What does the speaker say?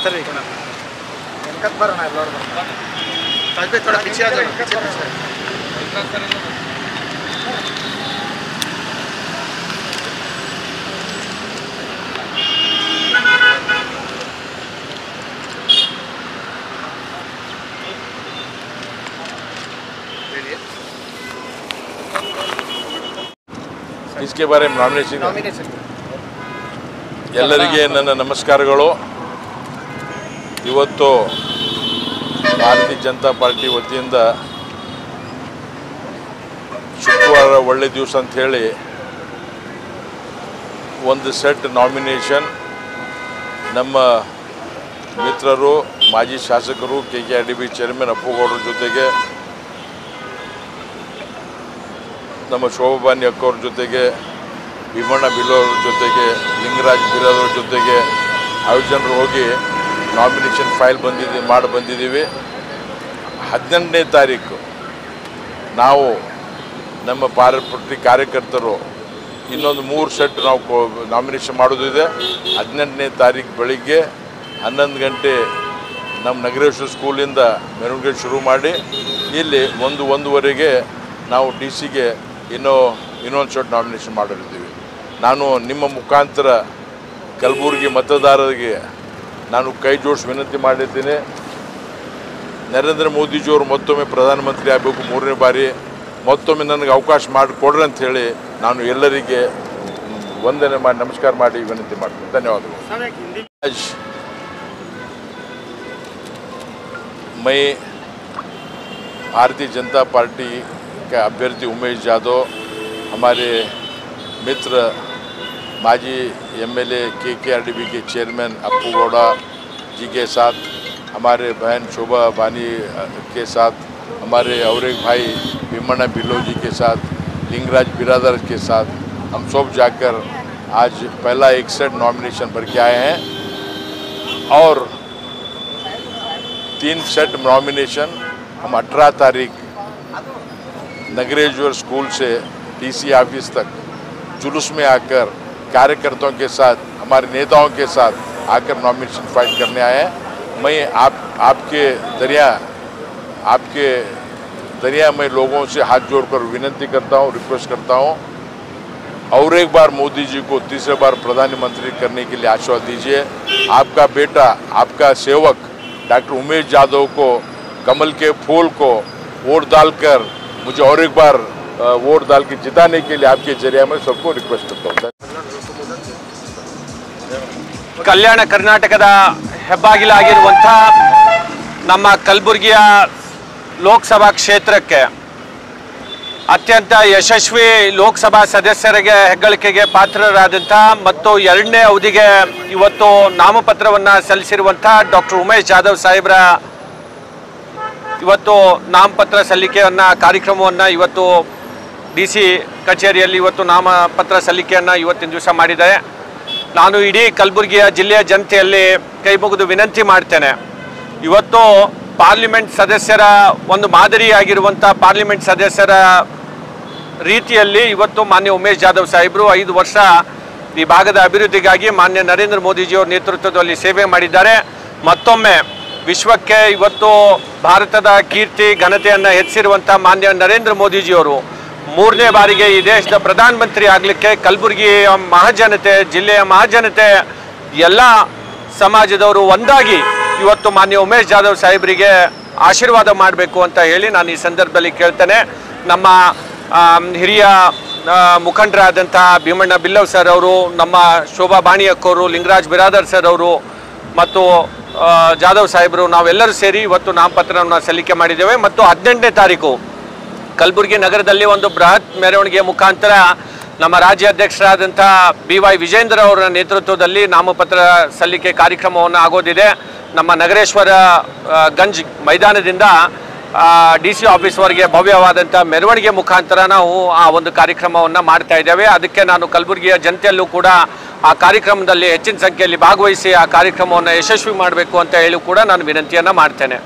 ಸರಿ ವೆಂಕಟ್ ಬರೋಣ ಎಲ್ಲರೂ ತಾಜ್ಬೆ ಥೋड़ा पीछे आ जाओ पीछे इसके बारे में नॉमिनेशन ಎಲ್ಲರಿಗೆ ನನ್ನ ನಮಸ್ಕಾರಗಳು। ಇವತ್ತು ಭಾರತೀಯ ಜನತಾ ಪಾರ್ಟಿ ವತಿಯಿಂದ ಶುಕ್ರವಾರ ಒಳ್ಳೆ ದಿವಸ ಅಂತ ಹೇಳಿ ಒಂದು ಸೆಟ್ ನಾಮಿನೇಷನ್ ನಮ್ಮ ಮಿತ್ರರು ಮಾಜಿ ಶಾಸಕರು KKRDB ಚೇರ್ಮನ್ ಅಪ್ಪುಗೌಡರ ಜೊತೆಗೆ ನಮ್ಮ ಶೋಭಾಬಾನಿ ಅಕ್ಕವ್ರ ಜೊತೆಗೆ ಭೀಮಣ್ಣ ಬಿಲ್ಲೋರ ಜೊತೆಗೆ ಲಿಂಗರಾಜ್ ಬಿರಾದವ್ರ ಜೊತೆಗೆ 5 ಜನರು ಹೋಗಿ ನಾಮಿನೇಷನ್ ಫೈಲ್ ಬಂದಿದ್ದೀವಿ। 18ನೇ ತಾರೀಕು ನಾವು ನಮ್ಮ ಪಾರ್ಟಿ ಕಾರ್ಯಕರ್ತರು ಇನ್ನೊಂದು 3 ಸೆಟ್ ನಾವು ನಾಮಿನೇಷನ್ ಮಾಡೋದಿದೆ। 18ನೇ ತಾರೀಕು ಬೆಳಿಗ್ಗೆ 11 ಗಂಟೆ ನಮ್ಮ ನಗರೇಶ್ವರ ಸ್ಕೂಲಿಂದ ಮೆರವಣಿಗೆ ಶುರು ಮಾಡಿ ಇಲ್ಲಿ 1-1:30ಗೆ ನಾವು DC-ಗೆ ಇನ್ನೊಂದು ಸೆಟ್ ನಾಮಿನೇಷನ್ ಮಾಡಿರ್ತೀವಿ। ನಾನು ನಿಮ್ಮ ಮುಖಾಂತರ ಕಲಬುರಗಿ ಮತದಾರರಿಗೆ ನಾನು ಕೈ ಜೋಡಿಸಿ ವಿನಂತಿ ಮಾಡಿದ್ದೀನಿ, ನರೇಂದ್ರ ಮೋದಿಜಿಯವರು ಮತ್ತೊಮ್ಮೆ ಪ್ರಧಾನಮಂತ್ರಿ ಆಗಬೇಕು 3ನೇ ಬಾರಿ, ಮತ್ತೊಮ್ಮೆ ನನಗೆ ಅವಕಾಶ ಮಾಡಿಕೊಡ್ರಿ ಅಂತ ಹೇಳಿ ನಾನು ಎಲ್ಲರಿಗೆ ವಂದನೆ ಮಾಡಿ ನಮಸ್ಕಾರ ಮಾಡಿ ವಿನಂತಿ ಮಾಡ್ತೀನಿ। ಧನ್ಯವಾದಗಳು। आज मैं भारतीय जनता पार्टी के अभ्यर्थी उमेश यादव, हमारे मित्र माजी MLA KKRDB के चेयरमैन अप्पू गौड़ा जी के साथ, हमारे बहन शोभा बानी के साथ, हमारे और एक भाई भीमण्णा बिल्लो जी के साथ, लिंगराज बिरादर के साथ हम सब जाकर आज पहला एक सेट नॉमिनेशन भर के आए हैं और 3 सेट नॉमिनेशन हम 18 तारीख नगरेश्वर स्कूल से DC ऑफिस तक जुलूस में आकर कार्यकर्ताओं के साथ, हमारे नेताओं के साथ आकर नॉमिनेशन फाइल करने आए हैं। मैं आपके दरिया में लोगों से हाथ जोड़कर विनती करता हूँ, रिक्वेस्ट करता हूँ, और एक बार मोदी जी को तीसरे बार प्रधानमंत्री करने के लिए आशीर्वाद दीजिए। आपका बेटा, आपका सेवक डॉक्टर उमेश यादव को कमल के फूल को वोट डालकर मुझे और एक बार वोट डाल के जिताने के लिए आपके जरिए मैं सबको रिक्वेस्ट करता हूँ। ಕಲ್ಯಾಣ ಕರ್ನಾಟಕದ ಹೆಬ್ಬಾಗಿಲಾಗಿರುವಂಥ ನಮ್ಮ ಕಲಬುರಗಿಯ ಲೋಕಸಭಾ ಕ್ಷೇತ್ರಕ್ಕೆ ಅತ್ಯಂತ ಯಶಸ್ವಿ ಲೋಕಸಭಾ ಸದಸ್ಯರಿಗೆ ಹೆಗ್ಗಳಿಕೆಗೆ ಪಾತ್ರರಾದಂಥ ಮತ್ತು 2ನೇ ಅವಧಿಗೆ ಇವತ್ತು ನಾಮಪತ್ರವನ್ನು ಸಲ್ಲಿಸಿರುವಂಥ ಡಾಕ್ಟರ್ ಉಮೇಶ್ ಯಾದವ್ ಸಾಹೇಬ್ರ ಇವತ್ತು ನಾಮಪತ್ರ ಸಲ್ಲಿಕೆಯನ್ನು ಕಾರ್ಯಕ್ರಮವನ್ನು ಇವತ್ತು DC ಕಚೇರಿಯಲ್ಲಿ ಇವತ್ತು ನಾಮಪತ್ರ ಸಲ್ಲಿಕೆಯನ್ನು ಇವತ್ತಿನ ದಿವಸ ಮಾಡಿದ್ದಾರೆ। ನಾನು ಇಡೀ ಕಲಬುರಗಿಯ ಜಿಲ್ಲೆಯ ಜನತೆಯಲ್ಲಿ ಕೈ ಮುಗಿದು ವಿನಂತಿ ಮಾಡ್ತೇನೆ, ಇವತ್ತು ಪಾರ್ಲಿಮೆಂಟ್ ಸದಸ್ಯರ ಒಂದು ಮಾದರಿಯಾಗಿರುವಂಥ ಪಾರ್ಲಿಮೆಂಟ್ ಸದಸ್ಯರ ರೀತಿಯಲ್ಲಿ ಇವತ್ತು ಮಾನ್ಯ ಉಮೇಶ್ ಯಾದವ್ ಸಾಹೇಬರು 5 ವರ್ಷ ಈ ಭಾಗದ ಅಭಿವೃದ್ಧಿಗಾಗಿ ಮಾನ್ಯ ನರೇಂದ್ರ ಮೋದಿಜಿಯವರ ನೇತೃತ್ವದಲ್ಲಿ ಸೇವೆ ಮಾಡಿದ್ದಾರೆ। ಮತ್ತೊಮ್ಮೆ ವಿಶ್ವಕ್ಕೆ ಇವತ್ತು ಭಾರತದ ಕೀರ್ತಿ ಘನತೆಯನ್ನು ಹೆಚ್ಚಿರುವಂಥ ಮಾನ್ಯ ನರೇಂದ್ರ ಮೋದಿಜಿಯವರು 3ನೇ ಬಾರಿಗೆ ಈ ದೇಶದ ಪ್ರಧಾನಮಂತ್ರಿ ಆಗಲಿಕ್ಕೆ ಕಲಬುರಗಿಯ ಮಹಾಜನತೆ, ಜಿಲ್ಲೆಯ ಮಹಾಜನತೆ, ಎಲ್ಲ ಸಮಾಜದವರು ಒಂದಾಗಿ ಇವತ್ತು ಮಾನ್ಯ ಉಮೇಶ್ ಯಾದವ್ ಸಾಹೇಬರಿಗೆ ಆಶೀರ್ವಾದ ಮಾಡಬೇಕು ಅಂತ ಹೇಳಿ ನಾನು ಈ ಸಂದರ್ಭದಲ್ಲಿ ಕೇಳ್ತೇನೆ। ನಮ್ಮ ಹಿರಿಯ ಮುಖಂಡರಾದಂಥ ಭೀಮಣ್ಣ ಬಿಲ್ಲವ್ ಸರ್ ಅವರು, ನಮ್ಮ ಶೋಭಾ ಬಾಣಿ ಅಕ್ಕವರು, ಲಿಂಗರಾಜ್ ಬಿರಾದರ್ ಸರ್ ಅವರು ಮತ್ತು ಜಾಧವ್ ಸಾಹೇಬರು ನಾವೆಲ್ಲರೂ ಸೇರಿ ಇವತ್ತು ನಾಮಪತ್ರವನ್ನು ಸಲ್ಲಿಕೆ ಮಾಡಿದ್ದೇವೆ ಮತ್ತು 18ನೇ ತಾರೀಕು ಕಲಬುರಗಿ ನಗರದಲ್ಲಿ ಒಂದು ಬೃಹತ್ ಮೆರವಣಿಗೆ ಮುಖಾಂತರ ನಮ್ಮ ರಾಜ್ಯಾಧ್ಯಕ್ಷರಾದಂಥ BY ವಿಜೇಂದ್ರ ಅವರ ನೇತೃತ್ವದಲ್ಲಿ ನಾಮಪತ್ರ ಸಲ್ಲಿಕೆ ಕಾರ್ಯಕ್ರಮವನ್ನು ಆಗೋದಿದೆ। ನಮ್ಮ ನಗರೇಶ್ವರ ಗಂಜ್ ಮೈದಾನದಿಂದ DC ಆಫೀಸ್ವರೆಗೆ ಭವ್ಯವಾದಂಥ ಮೆರವಣಿಗೆ ಮುಖಾಂತರ ನಾವು ಆ ಒಂದು ಕಾರ್ಯಕ್ರಮವನ್ನು ಮಾಡ್ತಾ ಇದ್ದೇವೆ। ಅದಕ್ಕೆ ನಾನು ಕಲಬುರಗಿಯ ಜನತೆಯಲ್ಲೂ ಕೂಡ ಆ ಕಾರ್ಯಕ್ರಮದಲ್ಲಿ ಹೆಚ್ಚಿನ ಸಂಖ್ಯೆಯಲ್ಲಿ ಭಾಗವಹಿಸಿ ಆ ಕಾರ್ಯಕ್ರಮವನ್ನು ಯಶಸ್ವಿ ಮಾಡಬೇಕು ಅಂತ ಹೇಳಿ ಕೂಡ ನಾನು ವಿನಂತಿಯನ್ನು ಮಾಡ್ತೇನೆ।